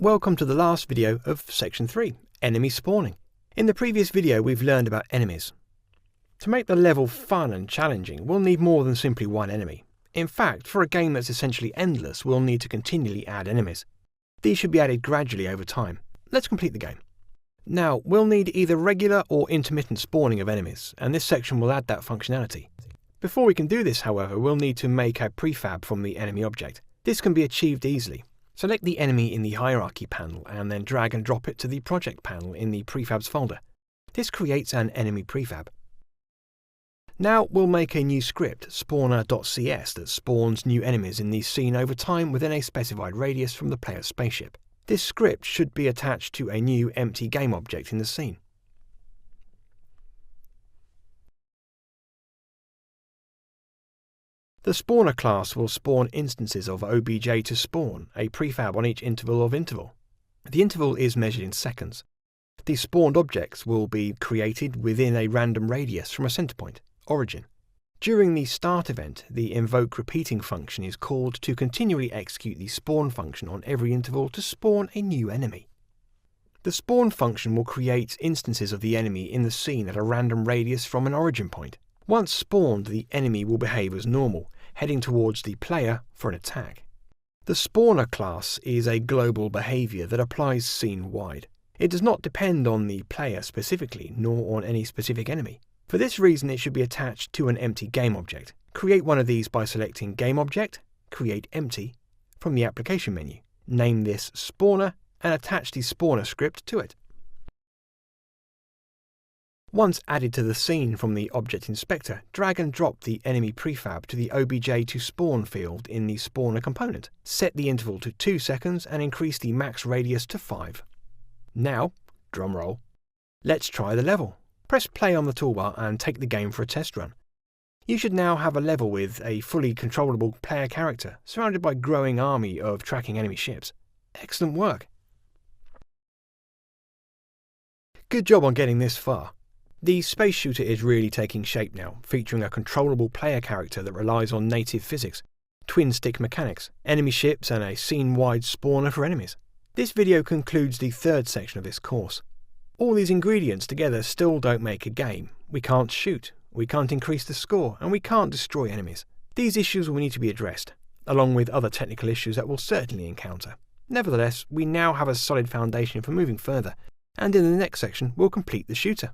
Welcome to the last video of Section 3, Enemy Spawning. In the previous video we've learned about enemies. To make the level fun and challenging, we'll need more than simply one enemy. In fact, for a game that's essentially endless, we'll need to continually add enemies. These should be added gradually over time. Let's complete the game. Now, we'll need either regular or intermittent spawning of enemies, and this section will add that functionality. Before we can do this, however, we'll need to make a prefab from the enemy object. This can be achieved easily. Select the enemy in the hierarchy panel and then drag and drop it to the project panel in the prefabs folder. This creates an enemy prefab. Now we'll make a new script, spawner.cs, that spawns new enemies in the scene over time within a specified radius from the player's spaceship. This script should be attached to a new empty game object in the scene. The spawner class will spawn instances of obj to spawn, a prefab on each interval of interval. The interval is measured in seconds. The spawned objects will be created within a random radius from a center point, origin. During the start event, the invoke repeating function is called to continually execute the spawn function on every interval to spawn a new enemy. The spawn function will create instances of the enemy in the scene at a random radius from an origin point. Once spawned, the enemy will behave as normal, heading towards the player for an attack. The spawner class is a global behavior that applies scene-wide. It does not depend on the player specifically, nor on any specific enemy. For this reason, it should be attached to an empty game object. Create one of these by selecting Game Object, Create Empty from the application menu. Name this Spawner and attach the spawner script to it. Once added to the scene from the Object Inspector, drag and drop the enemy prefab to the obj to spawn field in the spawner component. Set the interval to 2 seconds and increase the max radius to 5. Now, drumroll, let's try the level. Press play on the toolbar and take the game for a test run. You should now have a level with a fully controllable player character, surrounded by a growing army of tracking enemy ships. Excellent work! Good job on getting this far. The space shooter is really taking shape now, featuring a controllable player character that relies on native physics, twin stick mechanics, enemy ships and a scene-wide spawner for enemies. This video concludes the third section of this course. All these ingredients together still don't make a game. We can't shoot, we can't increase the score, and we can't destroy enemies. These issues will need to be addressed, along with other technical issues that we'll certainly encounter. Nevertheless, we now have a solid foundation for moving further, and in the next section we'll complete the shooter.